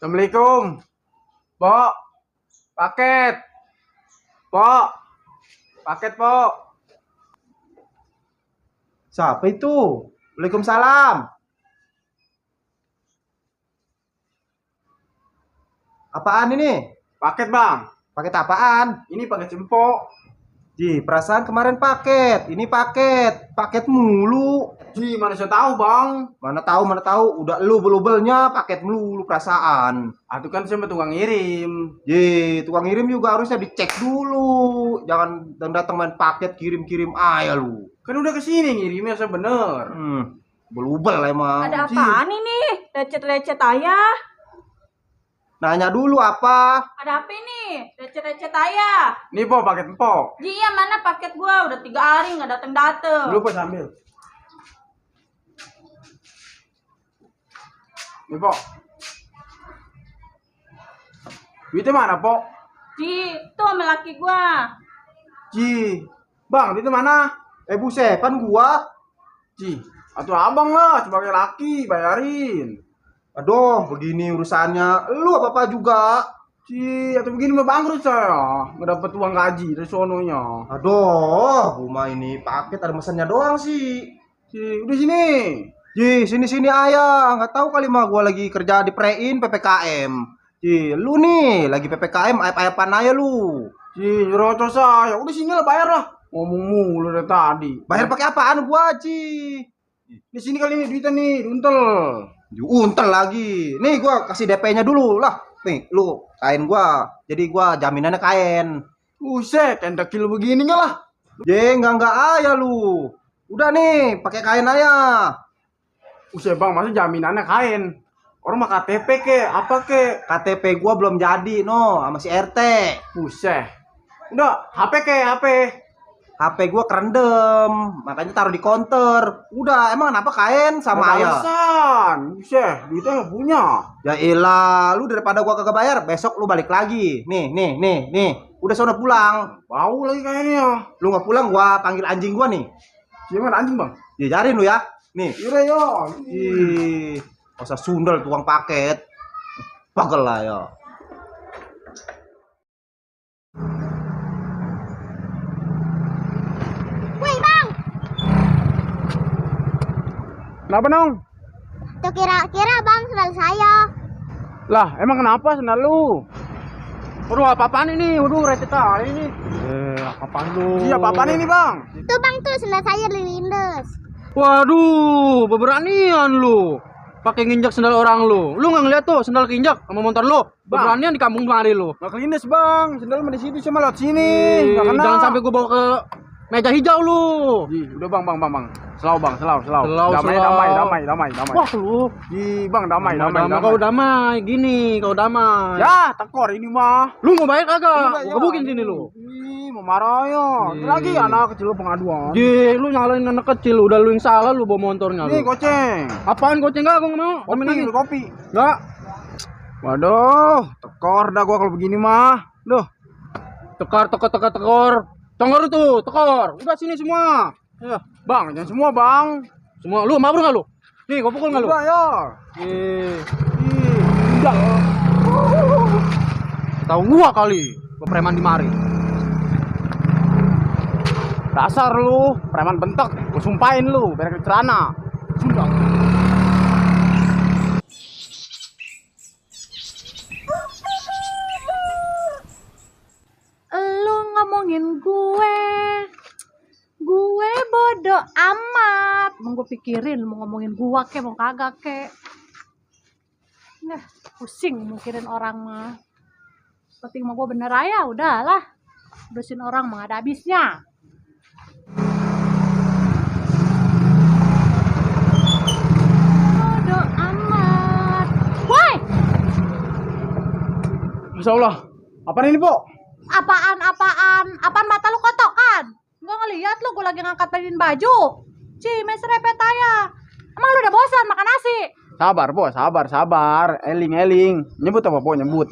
Assalamualaikum. Pok, paket. Pok, paket, Pok. Siapa itu? Waalaikumsalam. Apaan ini? Paket, Bang. Paket apaan? Ini paket jempol. Perasaan kemarin paket. Ini paket mulu. Mana saya tahu, Bang. Mana tahu. Udah lu belubelnya paket mulu perasaan. Itu kan saya tukang ngirim. Tukang ngirim juga harusnya dicek dulu. Jangan datang main paket kirim-kirim aja lu. Kan udah kesini ngirimnya saya bener. Belubel emang. Ada apaan ini? Lecet-lecet ayah. Nanya dulu apa? Ada apa ini? Lecet-lecet ayah. Nih, Pok, paket Pok. Iya, mana paket gua? Udah 3 hari nggak dateng-dateng. Dulu Pok sambil. Nih, Pok. Duitnya mana, Pok? Itu sama laki gua. Bang, duitnya mana? Buset, kan gua. Atau abang lah sebagai laki bayarin. Aduh, begini urusannya. Lu apa-apa juga. Atau begini mah bangkrut saya. Nggak dapet uang gaji dari sononya. Aduh, rumah ini paket ada mesennya doang sih. Udah sini. Sini ayah. Nggak tahu kali mah gua lagi kerja di Prein PPKM. Lu nih lagi PPKM ayap-ayapan aja lu. Nyerocos saya. Udah sini lah bayar lah. Ngomong mulu dari tadi. Bayar pakai apaan gua, Di sini kali ini duitnya nih, untel. Diuntel lagi. Nih gua kasih DP-nya dulu lah. Nih, lu kain gua. Jadi gua jaminannya kain. Buset, endak kilo begini enggak lah. Enggak aja lu. Udah nih, pakai kain aja. Bang, masa jaminannya kain. Orang mah KTP ke, apa ke? KTP gua belum jadi, no, sama si RT. Buset. Udah, HP ke, HP. HP gua kerendam, makanya taruh di counter. Udah, emang kenapa kain sama ayah? Alasan. Buset, duitnya nggak punya. Ya ilah, lu daripada gua kagak bayar, besok lu balik lagi. Nih. Udah sono pulang. Bau lagi kayaknya. Lu nggak pulang, gua panggil anjing gua nih. Gimana anjing, Bang? Diajarin lu ya. Nih. Yaudah, yo. Masa sundel tukang paket. Pagel lah ya. Woi bang, Kenapa, Nong? tuh kira-kira bang sendal saya. Lah, emang kenapa sendal lu? Waduh, apa-apaan ini? Waduh, recet kali ini. Apa-apaan lu? Iya, apa-apaan ini, Bang? Tuh bang tuh sendal saya lindes. Waduh, beranian lu. Pakai nginjak sendal orang lu. Lu nggak ngeliat tuh sendal keinjak sama motor lu. Beranian di kampung kemari lu. Nggak kelindes, Bang. Sendal mah di situ, cuma lewat sini. Nggak kena. Jangan sampai gua bawa ke meja hijau lu. Udah, Bang. Selau, Bang, selau. Damai. Wah lu. Bang, damai. Kau damai, gini, kau damai. Ya, tekor ini mah. Lu mau bayar kagak? Gua gebukin sini lu. Mau marah ya. Lagi anak kecil lu pengaduan. Lu nyalain anak kecil, udah lu yang salah lu bawa motornya lu. Nih, goceng. Apaan goceng enggak? Gua nggak mau. Kopi. Enggak. Waduh, tekor dah gua kalau begini mah. Duh. Tekor. Tongor tuh, tekor. Udah sini semua. Ya. Bang, jangan semua, Bang. Semua lu mabur enggak lu? Nih, gua pukul enggak lu? Udah ya. Udah. Tahu gua kali, gua preman di mari. Dasar lu, preman bentek. Gua sumpahin lu, berak di celana. Sudah. Lu ngomongin gue bodoh amat. Mau gue pikirin mau ngomongin gua ke mau kagak ke. Nah, pusing mikirin orang mah. Penting mau gue bener aja udahlah. Urusin orang mah ada habisnya. Bodoh amat. Woi, Masya Allah. Apaan ini, Pok? apaan mata lu kotok kan? Gua ngeliat lu, gua lagi ngangkat baju. Mes repet aja. Emang lu udah bosan makan nasi? Sabar, Po, sabar. Eling. Nyebut apa, Po? Nyebut.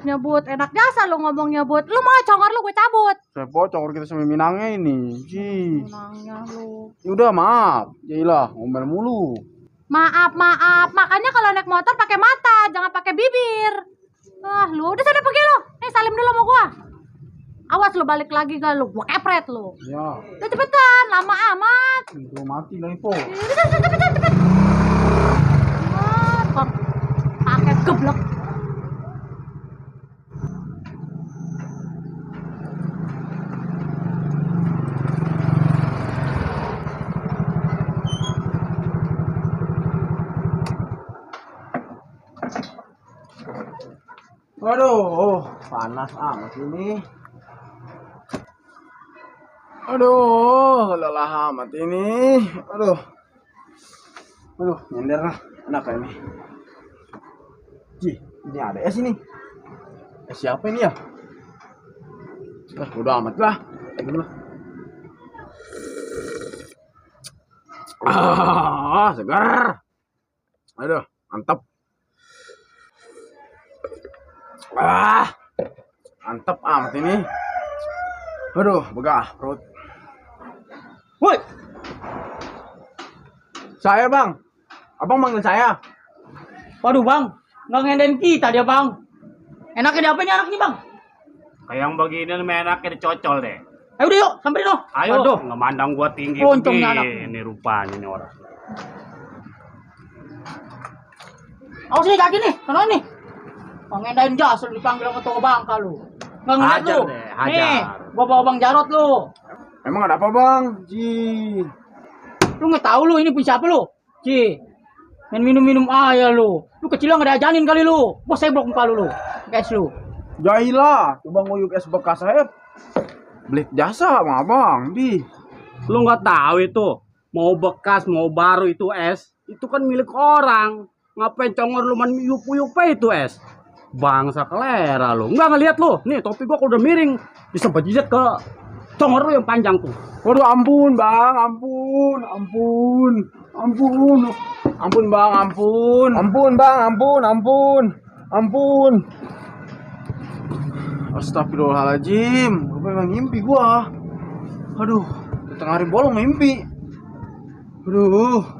Nyebut enak jasa lu ngomong nyebut. Lu mau congor lu gue cabut. Saya pocong kita sama Minangnya ini. Menangnya lu. Udah maaf. Jailah, ngomel mulu. Maaf, makanya kalau naik motor pakai mata, jangan pakai bibir. Lu udah sana pergi lu. Nih salim dulu sama gua. Awas lu balik lagi gak lu, gua kepret lu. Ya. Udah cepetan, lama amat. Itu mati lah Ipo. Udah cepet. Kok pakai geblek. Aduh, panas amat ini. Aduh, lelah amat ini. Aduh, nyender lah. Kenapa ini? Ini ada es ini. Es siapa ini ya? Udah amat lah. Segar. Aduh, mantap. Mantap amat ini. Aduh, begah perut. Woi. Saya, Bang. Abang manggil saya. Waduh bang, nggak ngendain kita dia bang. Enaknya dia apa nih anak nih bang? Kayak yang begini enaknya dicocol deh. Ayo udah yuk, samperin loh. Ayo, Aduh, nggak mandang gua tinggi Loncongnya anak. begini rupanya nih orang. awas nih kaki nih, sana nih. Bang ngendain jas lu dipanggil sama toko bangka lu. Nggak ngeliat Hajar lu. deh, hajar. Nih, gua bawa Bang Jarot lu. Emang ada apa, Bang? Lu nggak tahu lu ini punya siapa lu? Main minum-minum aja lu. Lu kecil nggak diajanin kali lu. Gua seblok muka lu. Guys lu. Jailah, coba nguyuk es bekas saya. Beli jasa sama Abang, Lu nggak tahu itu, mau bekas mau baru itu es, itu kan milik orang. Ngapain congor lu man yuk-yuk itu es? Bangsa kelera lu. Nggak ngeliat lu. Nih topi gua udah miring. Bisa bejijat ke congor lu yang panjang tuh. Waduh, ampun, Bang, ampun. Ampun, Bang, ampun. Ampun. Astagfirullahaladzim. Apa emang ngimpi gua? Aduh, di tengah hari bolong ngimpi. Aduh.